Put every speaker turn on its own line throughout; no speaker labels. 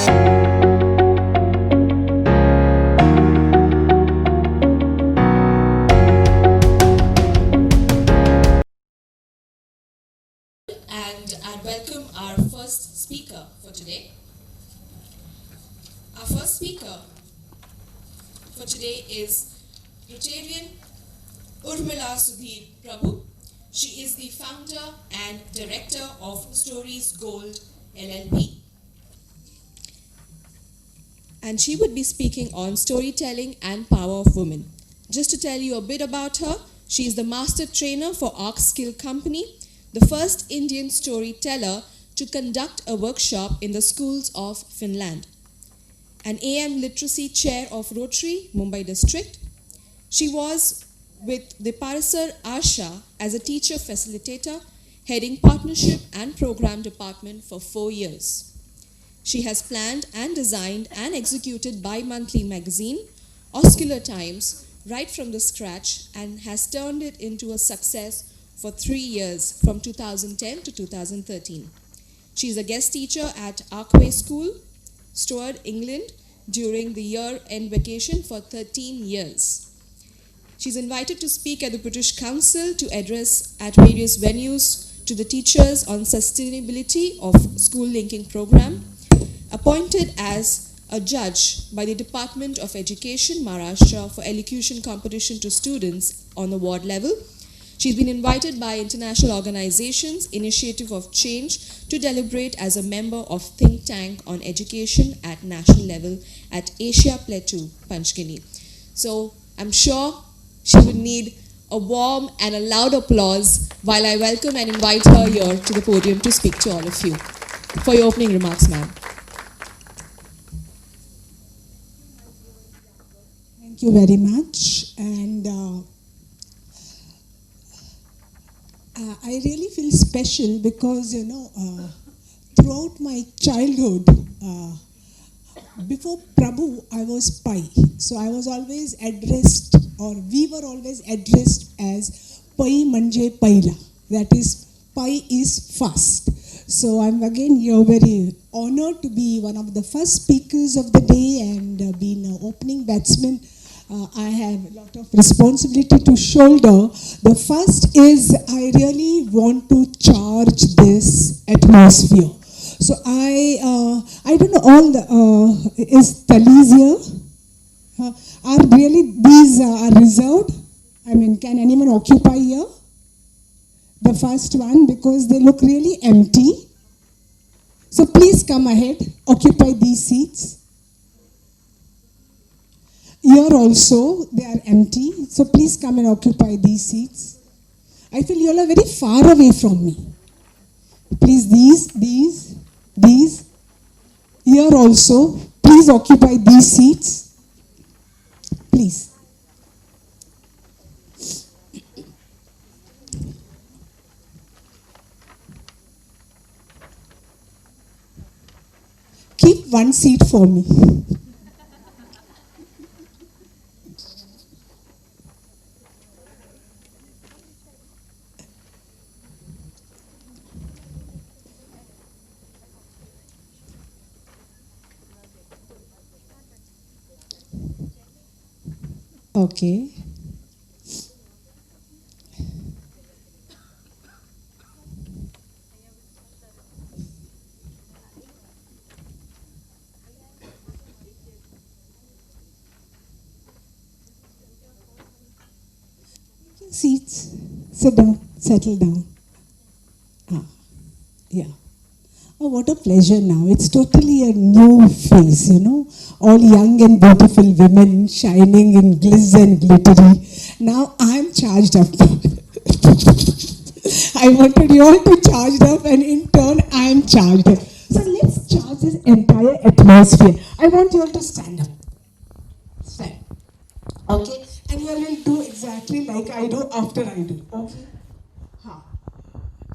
And I'd welcome our first speaker for today. Our first speaker for today is Rotarian Urmila Prabhu. She is the founder and director of Stories Gold LLP. And she would be speaking on storytelling and power of women. Just to tell you a bit about her, she is the master trainer for Arc Skill Company, the first Indian storyteller to conduct a workshop in the schools of Finland, an AM Literacy Chair of Rotary, Mumbai District. She was with the Parasar Asha as a teacher facilitator, heading partnership and program department for 4 years. She has planned and designed and executed bi-monthly magazine, Oscular Times, right from the scratch, and has turned it into a success for 3 years, from 2010 to 2013. She is a guest teacher at Arkway School, Stewart, England, during the year-end vacation for 13 years. She's invited to speak at the British Council to address at various venues to the teachers on sustainability of school linking program, appointed as a judge by the Department of Education, Maharashtra, for elocution competition to students on the ward level. She's been invited by international organizations, Initiative of Change, to deliberate as a member of think tank on education at national level at Asia Plateau, Panchgani. So I'm sure she would need a warm and a loud applause while I welcome and invite her here to the podium to speak to all of you. For your opening remarks, ma'am.
Thank you very much. And I really feel special because, throughout my childhood, before Prabhu, I was Pai. So I was always addressed, or we were always addressed as Pai Manje Paila. That is, Pai is fast. So I'm again here very honored to be one of the first speakers of the day and being an opening batsman. I have a lot of responsibility to shoulder. The first is I really want to charge this atmosphere. So I don't know, all the, is Talis here? Are really these are reserved? I mean, can anyone occupy here? The first one, because they look really empty. So please come ahead, occupy these seats. Here also, they are empty, so please come and occupy these seats. I feel you all are very far away from me. Please, these. Here also, please occupy these seats. Please. Keep one seat for me. Okay. Seats. Sit down. Settle down. Yeah. Oh, what a pleasure now. It's totally a new face, all young and beautiful women shining in gliss and glittery. Now I'm charged up. I wanted you all to charge up, and in turn I'm charged up. So let's charge this entire atmosphere. I want you all to stand up. Stand. Okay? And you all will do exactly like I do after I do. Okay?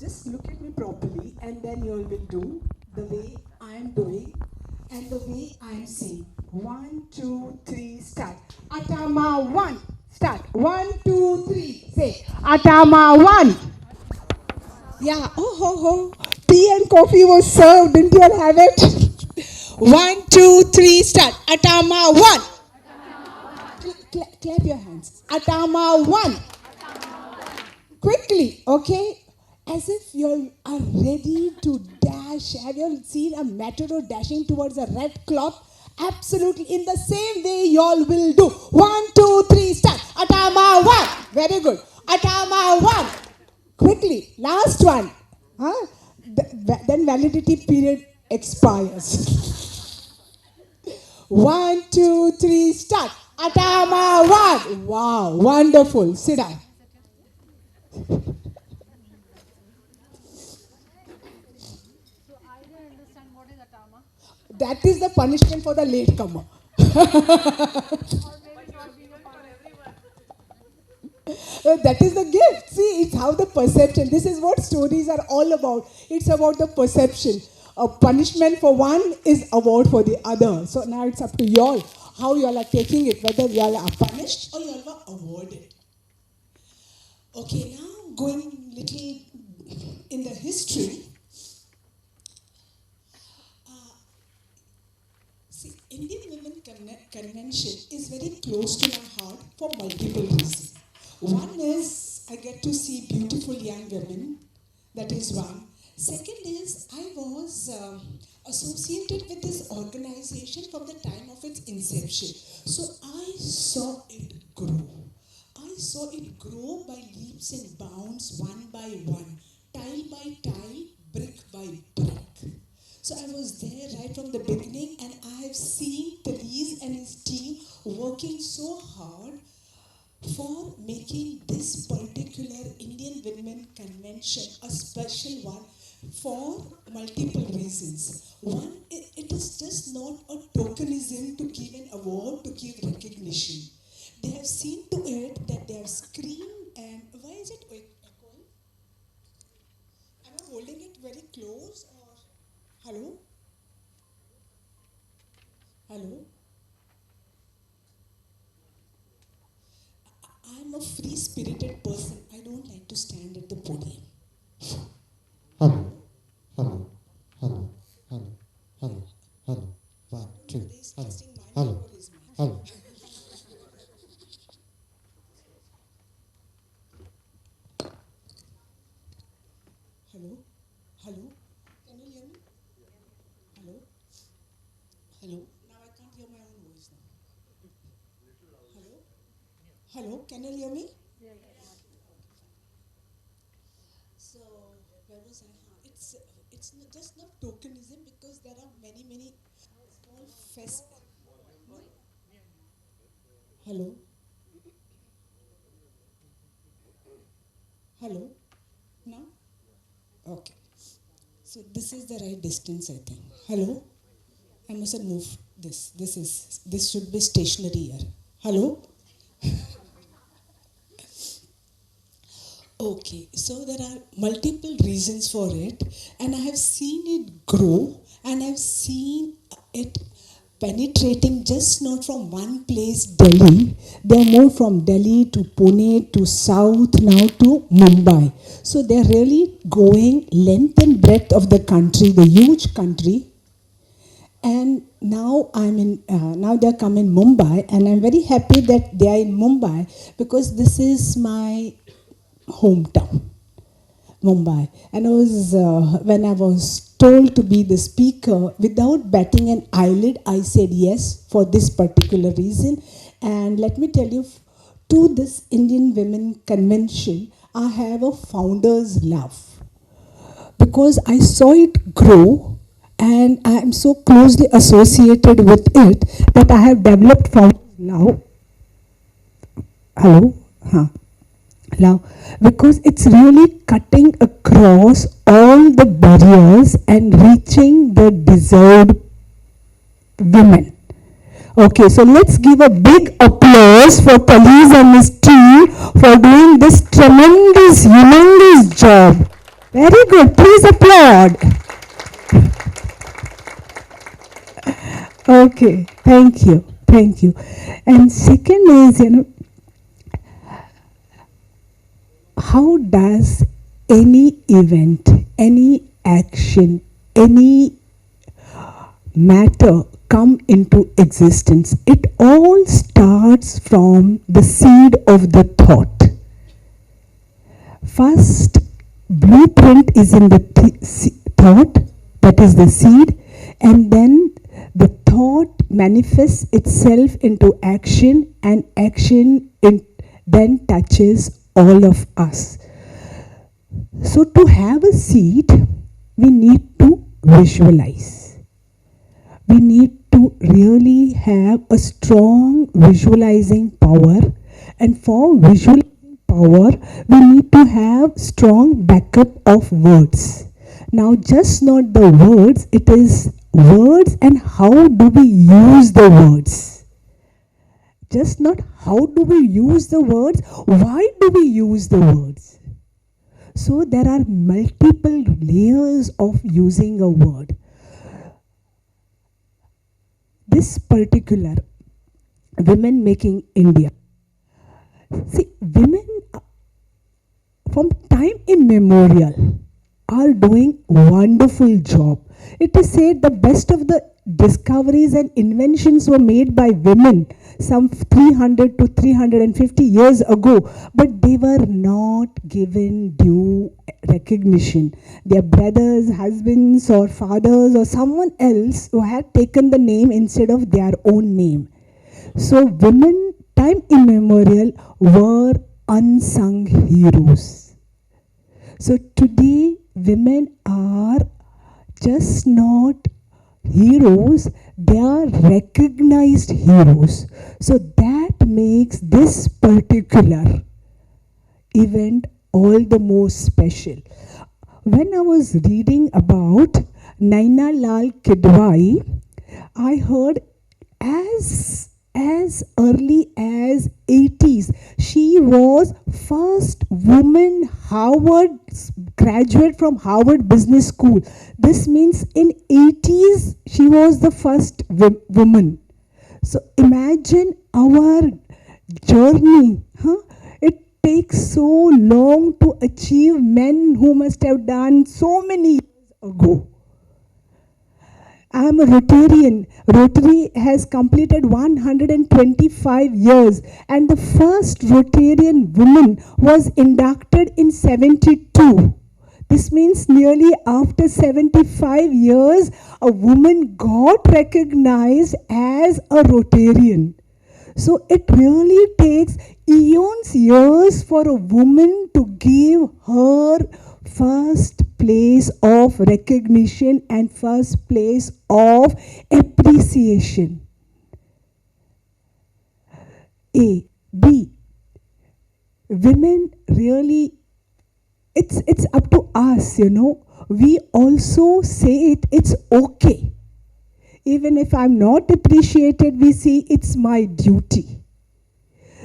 Just look at me properly, and then you all will do the way I am doing and the way I am saying. 1, 2, 3, start. Atama 1. Start. 1, 2, 3. Say. Atama 1. Yeah. Oh, ho, ho. Tea and coffee was served. Didn't you all have it? 1, 2, 3, start. Atama 1. Clap your hands. Atama 1. Quickly, okay? As if you are ready to dash. Have you seen a matador dashing towards a red cloth? Absolutely. In the same way, you all will do. 1, 2, 3, start. Atama 1. Very good. Atama 1. Quickly. Last one. Huh? Then validity period expires. 1, 2, 3, start. Atama 1. Wow. Wonderful. Sit down. That is the punishment for the latecomer. That is the gift. See, it's how the perception. This is what stories are all about. It's about the perception. A punishment for one is award for the other. So now it's up to y'all how y'all are taking it, whether y'all are punished or y'all are awarded. Okay, now going little in the history. See, Indian Women Convention is very close to my heart for multiple reasons. One is I get to see beautiful young women. That is one. Second is I was associated with this organization from the time of its inception. So I saw it grow. I saw it grow by leaps and bounds, one by one, tile by tile, brick by brick. So I was there right from the beginning, and I have seen Therese and his team working so hard for making this particular Indian Women Convention a special one for multiple reasons. One, it is just not a tokenism to give an award, to give recognition. They have seen to it that they have screened, and why is it echoing? Am I holding it very close or hello? Hello? I'm a free-spirited person. I don't like to stand at the podium.
Hello, hello, hello, hello, hello, hello. 1, 2, hello, hello, hello.
Hello? Hello? Can you hear me? Hello? Hello? Now I can't hear my own voice now. Hello? Hello? Can you hear me? So, where was I? It's not just not tokenism, because there are many small fest. Hello? Hello? Now? Okay. So this is the right distance, I think. Hello? I mustn't move this. This should be stationary here. Hello? Okay, so there are multiple reasons for it, and I have seen it grow, and I've seen it penetrating just not from one place, Delhi. They're more from Delhi to Pune to South, now to Mumbai. So they're really going length and breadth of the country, the huge country. And now now they come in Mumbai, and I'm very happy that they are in Mumbai, because this is my hometown, Mumbai. And I was when I was told to be the speaker, without batting an eyelid, I said yes for this particular reason. And let me tell you, to this Indian Women Convention, I have a founder's love, because I saw it grow, and I am so closely associated with it that I have developed founder's love. Hello? Huh. Now, because it's really cutting across all the barriers and reaching the deserved women. Okay, so let's give a big applause for Therese and his team for doing this tremendous, humongous job. Very good, please applaud. Okay, thank you. And second is, how does any event, any action, any matter come into existence? It all starts from the seed of the thought. First, blueprint is in the thought, that is the seed, and then the thought manifests itself into action, and action then touches all of us. So to have a seed, we need to visualize. We need to really have a strong visualizing power, and for visualizing power, we need to have strong backup of words. Now, just not the words, it is words and how do we use the words. Just not how do we use the words, why do we use the words. So there are multiple layers of using a word. This particular Women Making India. See, women from time immemorial are doing wonderful job. It is said the best of the discoveries and inventions were made by women some 300 to 350 years ago, but they were not given due recognition. Their brothers, husbands or fathers or someone else who had taken the name instead of their own name. So women, time immemorial, were unsung heroes. So today women are just not heroes, they are recognized heroes. So that makes this particular event all the more special. When I was reading about Naina Lal Kidwai, I heard as early as 80s, she was first woman graduate from Harvard Business School. This means in 80s, she was the first woman. So imagine our journey. It takes so long to achieve men who must have done so many years ago. I am a Rotarian. Rotary has completed 125 years, and the first Rotarian woman was inducted in 72. This means nearly after 75 years, a woman got recognized as a Rotarian. So it really takes eons years for a woman to give her first place of recognition and first place of appreciation. A. B. Women really, it's up to us, We also say it's okay. Even if I'm not appreciated, we see it's my duty.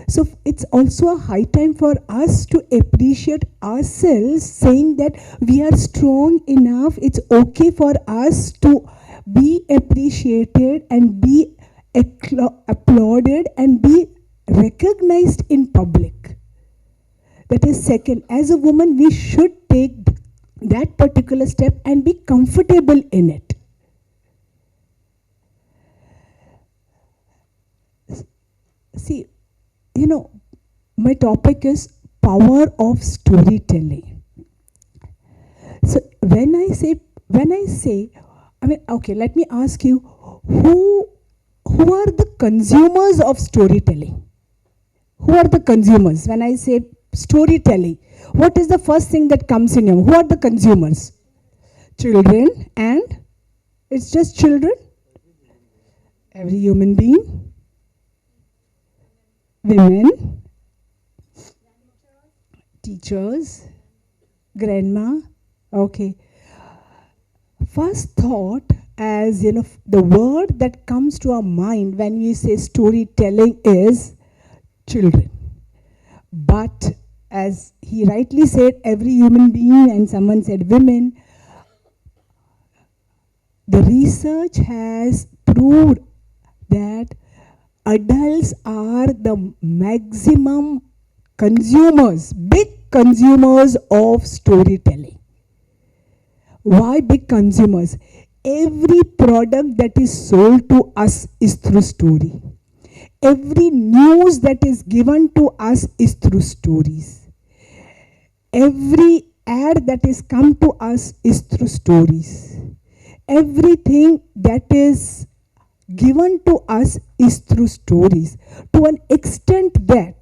So it's also a high time for us to appreciate ourselves, saying that we are strong enough. It's okay for us to be appreciated and be applauded and be recognized in public. That is second. As a woman, we should take that particular step and be comfortable in it. See, my topic is power of storytelling. So when I say, okay, let me ask you, who are the consumers of storytelling? Who are the consumers? When I say storytelling, what is the first thing that comes in your mind? Who are the consumers? Children, and it's just children? Every human being? Women, teachers, grandma. Okay. First thought, as the word that comes to our mind when we say storytelling is children. But as he rightly said, every human being, and someone said women, the research has proved that adults are the maximum consumers, big consumers of storytelling. Why big consumers? every product that is sold to us is through story. Every news that is given to us is through stories. Every ad that is come to us is through stories. Everything that is given to us is through stories, to an extent that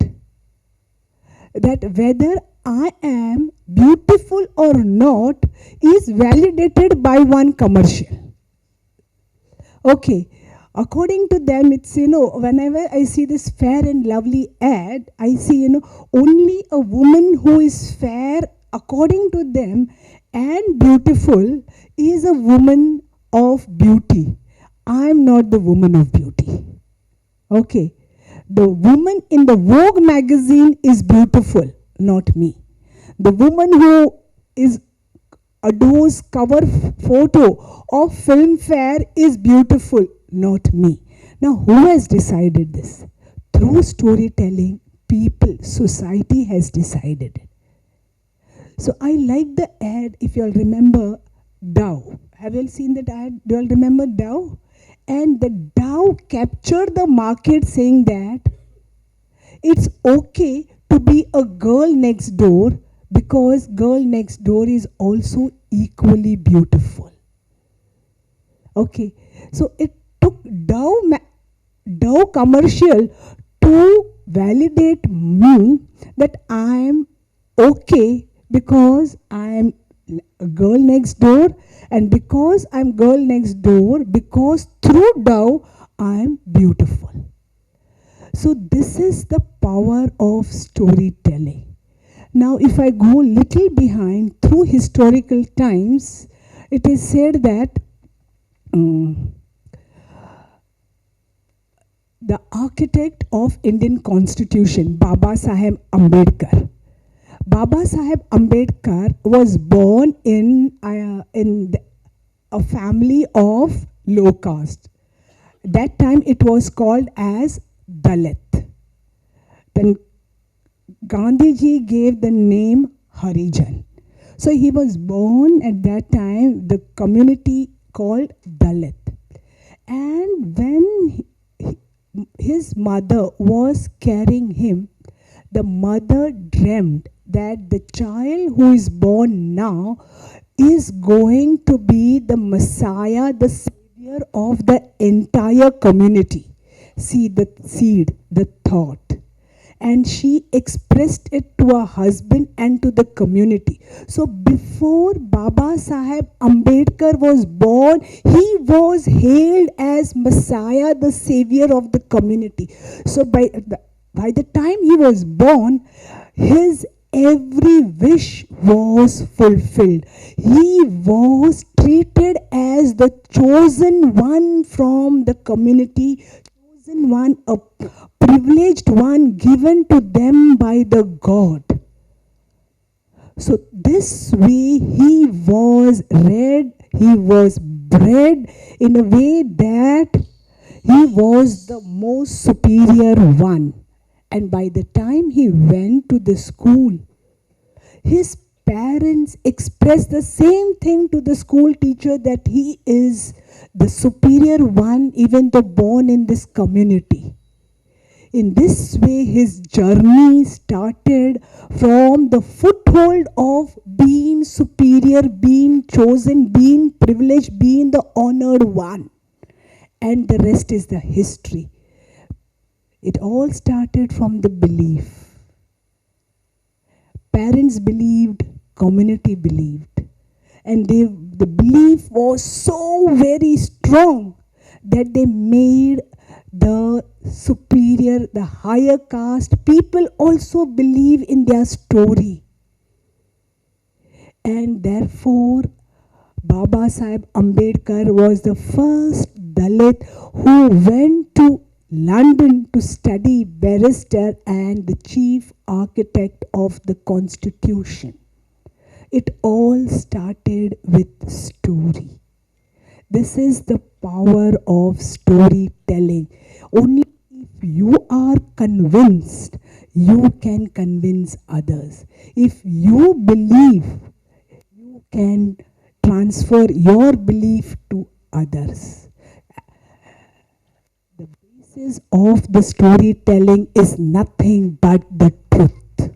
whether I am beautiful or not is validated by one commercial. Okay, according to them, it's, whenever I see this fair and lovely ad, I see, only a woman who is fair, according to them, and beautiful is a woman of beauty. I'm not the woman of beauty. Okay. The woman in the Vogue magazine is beautiful, not me. The woman who adores cover photo of Filmfare is beautiful, not me. Now, who has decided this? Through storytelling, people, society has decided it. So I like the ad, if you all remember, Dow. Have you all seen that ad? Do you all remember Dow? And the Dow captured the market saying that it's okay to be a girl next door because girl next door is also equally beautiful. Okay, so it took Dow commercial to validate me that I am okay because I am a girl next door, and because I'm girl next door, because through Dow I am beautiful. So this is the power of storytelling. Now if I go little behind, through historical times, it is said that the architect of Indian Constitution, Baba Saheb Ambedkar. Baba Saheb Ambedkar was born in a family of low caste. That time it was called as Dalit. Then Gandhiji gave the name Harijan. So he was born at that time, the community called Dalit. And when his mother was carrying him, the mother dreamed that the child who is born now is going to be the Messiah, the savior of the entire community. See the seed, the thought. And she expressed it to her husband and to the community. So before Baba Saheb Ambedkar was born, he was hailed as Messiah, the savior of the community. So by the time he was born, his every wish was fulfilled. He was treated as the chosen one from the community, chosen one, a privileged one given to them by the God. So this way he was read, he was bred in a way that he was the most superior one. And by the time he went to the school, his parents expressed the same thing to the school teacher, that he is the superior one, even though born in this community. In this way, his journey started from the foothold of being superior, being chosen, being privileged, being the honored one. And the rest is the history. It all started from the belief. Parents believed, community believed. And the belief was so very strong that they made the superior, the higher caste people also believe in their story. And therefore, Baba Saheb Ambedkar was the first Dalit who went to London to study barrister and the chief architect of the Constitution. It all started with story. This is the power of storytelling. Only if you are convinced, you can convince others. If you believe, you can transfer your belief to others. The basis of the storytelling is nothing but the truth.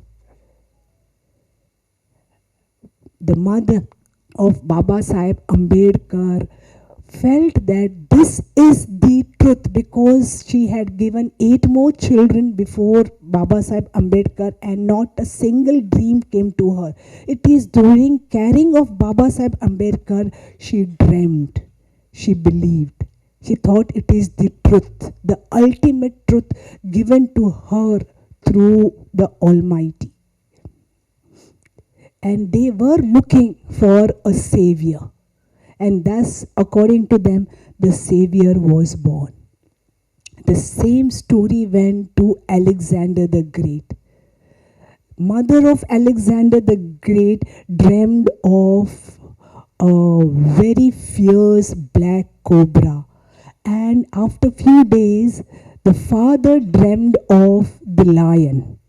The mother of Baba Sahib Ambedkar felt that this is the truth because she had given 8 more children before Baba Sahib Ambedkar and not a single dream came to her. It is during carrying of Baba Sahib Ambedkar she dreamed, she believed, she thought it is the truth, the ultimate truth given to her through the Almighty. And they were looking for a savior. And thus, according to them, the Savior was born. The same story went to Alexander the Great. Mother of Alexander the Great dreamed of a very fierce black cobra. And after few days, the father dreamed of the lion.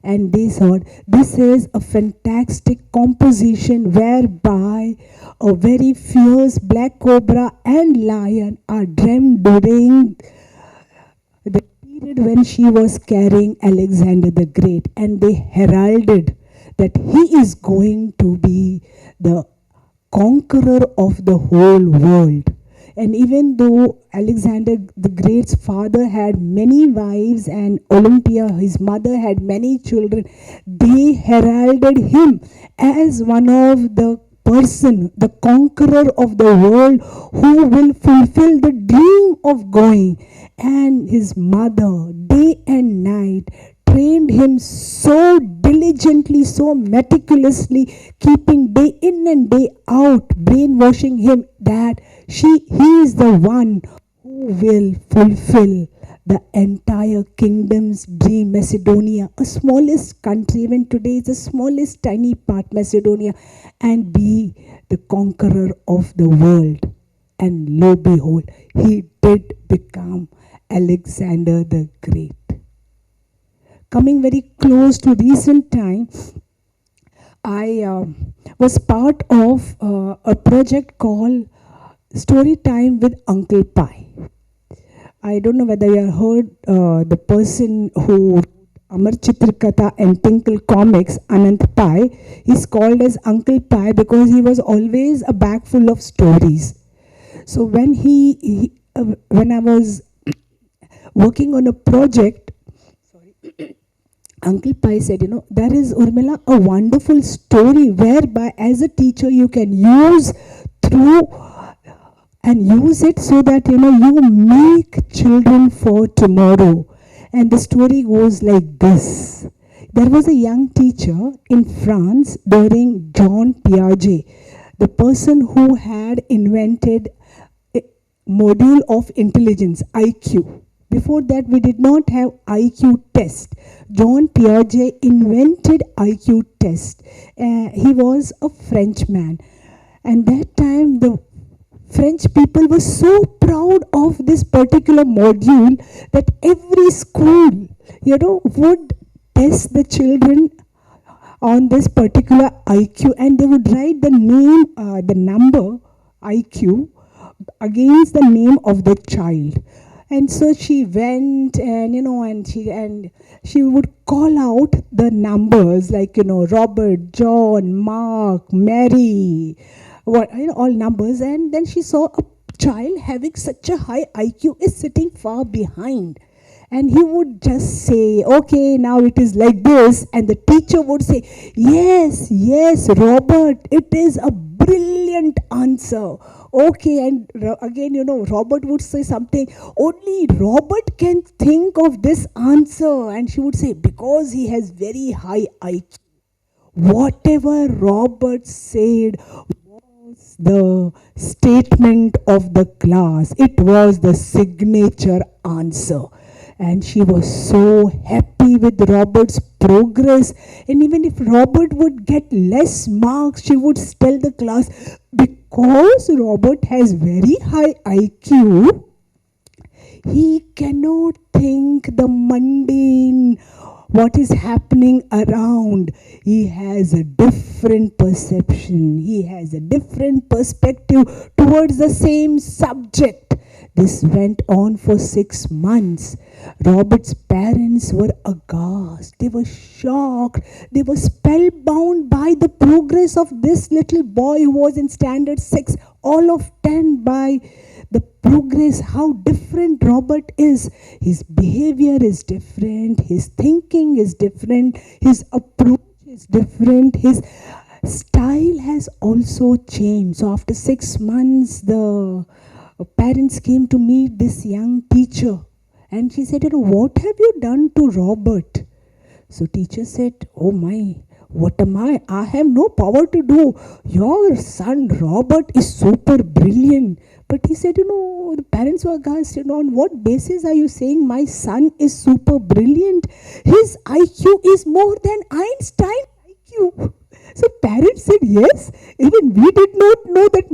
And they thought this is a fantastic composition whereby a very fierce black cobra and lion are dreamed during the period when she was carrying Alexander the Great, and they heralded that he is going to be the conqueror of the whole world. And even though Alexander the Great's father had many wives and Olympia, his mother, had many children, they heralded him as one of the person, the conqueror of the world who will fulfill the dream of going. And his mother, day and night, trained him so diligently, so meticulously, keeping day in and day out, brainwashing him that he is the one who will fulfill the entire kingdom's dream. Macedonia, a smallest country, even today is the smallest tiny part, Macedonia, and be the conqueror of the world. And lo behold, he did become Alexander the Great. Coming very close to recent time, I was part of a project called Story Time with Uncle Pai. I don't know whether you have heard the person who wrote Amar Chitrikatha and Tinkle Comics, Anant Pai. He's called as Uncle Pai because he was always a bag full of stories. So when when I was working on a project, Uncle Pai said, there is, Urmila, a wonderful story whereby as a teacher you can use it so that, you make children for tomorrow. And the story goes like this. There was a young teacher in France during Jean Piaget, the person who had invented a module of intelligence, IQ. Before that, we did not have IQ test. Jean Piaget invented IQ test. He was a Frenchman. And that time, the French people were so proud of this particular module that every school, would test the children on this particular IQ, and they would write the name, the number IQ against the name of the child. And so she went and she would call out the numbers like, Robert, John, Mark, Mary, all numbers. And then she saw a child having such a high IQ is sitting far behind. And he would just say, okay, now it is like this. And the teacher would say, yes, Robert, it is a brilliant answer. Okay, and again, Robert would say something, only Robert can think of this answer. And she would say, because he has very high IQ. Whatever Robert said was the statement of the class. It was the signature answer. And she was so happy with Robert's progress. And even if Robert would get less marks, she would tell the class, because Robert has very high IQ, he cannot think the mundane what is happening around. He has a different perception. He has a different perspective towards the same subject. This went on for 6 months. Robert's parents were aghast. They were shocked. They were spellbound by the progress of this little boy who was in standard 6, all of 10, by the progress, how different Robert is. His behavior is different, his thinking is different, his approach is different, his style has also changed. So after 6 months, the parents came to meet this young teacher, and she said, what have you done to Robert? So teacher said, oh my, what am I? I have no power to do. Your son Robert is super brilliant. But he said, the parents were asked, on what basis are you saying my son is super brilliant? His IQ is more than Einstein's IQ. So parents said, yes, even we did not know that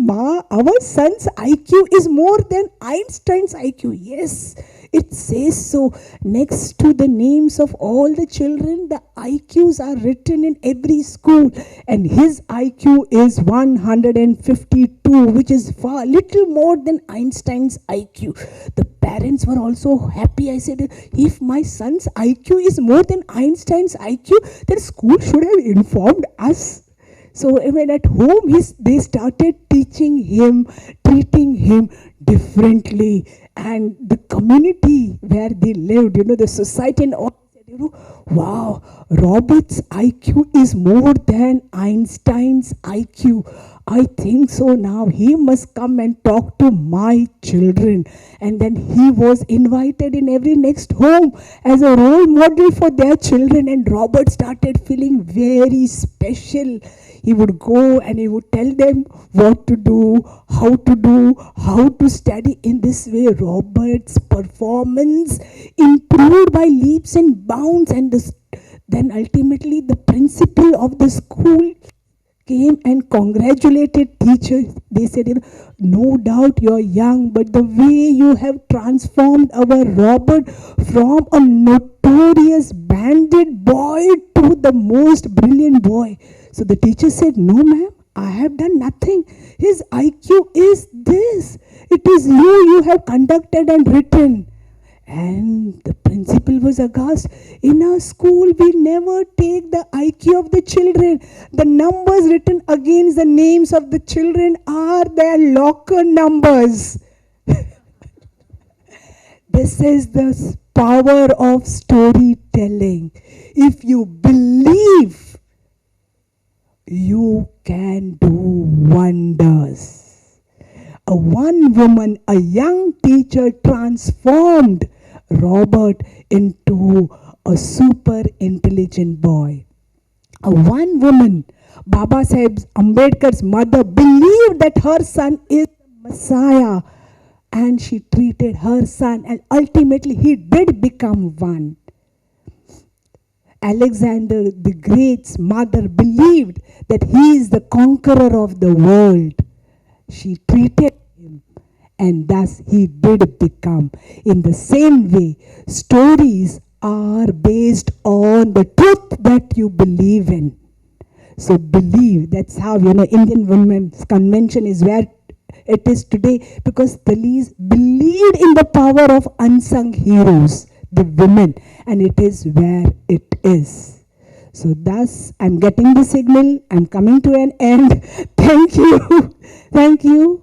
our son's IQ is more than Einstein's IQ. Yes, it says so. Next to the names of all the children, the IQs are written in every school. And his IQ is 152, which is far little more than Einstein's IQ. The parents were also happy. I said, if my son's IQ is more than Einstein's IQ, then school should have informed us. So when at home, they started teaching him, treating him differently. And the community where they lived, the society and all, wow, Robert's IQ is more than Einstein's IQ. I think so now. He must come and talk to my children. And then he was invited in every next home as a role model for their children. And Robert started feeling very special. He would go and he would tell them what to do, how to study. In this way, Robert's performance improved by leaps and bounds. And then ultimately the principal of the school came and congratulated teachers. They said, no doubt you're young, but the way you have transformed our Robert from a notorious bandit boy to the most brilliant boy. So the teacher said, no ma'am, I have done nothing. His IQ is this. It is you have conducted and written. And the principal was aghast. In our school, we never take the IQ of the children. The numbers written against the names of the children are their locker numbers. This is the power of storytelling. If you believe, you can do wonders. One woman, a young teacher, transformed Robert into a super intelligent boy. One woman, Baba Sahib Ambedkar's mother, believed that her son is the Messiah, and she treated her son, and ultimately he did become one. Alexander the Great's mother believed that he is the conqueror of the world. She treated him, and thus he did become. In the same way, stories are based on the truth that you believe in. So believe, that's how, Indian Women's Convention is where it is today, because Dalis believed in the power of unsung heroes, the women, and it is where it is. So thus, I'm getting the signal, I'm coming to an end. Thank you. Thank you.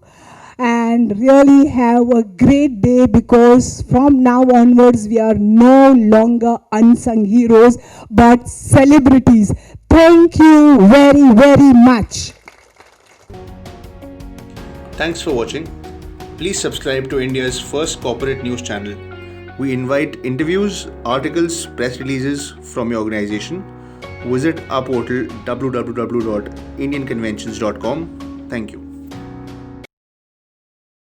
And really have a great day, because from now onwards, we are no longer unsung heroes, but celebrities. Thank you very, very much.
Thanks for watching. Please subscribe to India's first corporate news channel. We invite interviews, articles, press releases from your organization. Visit our portal www.indianconventions.com. Thank you.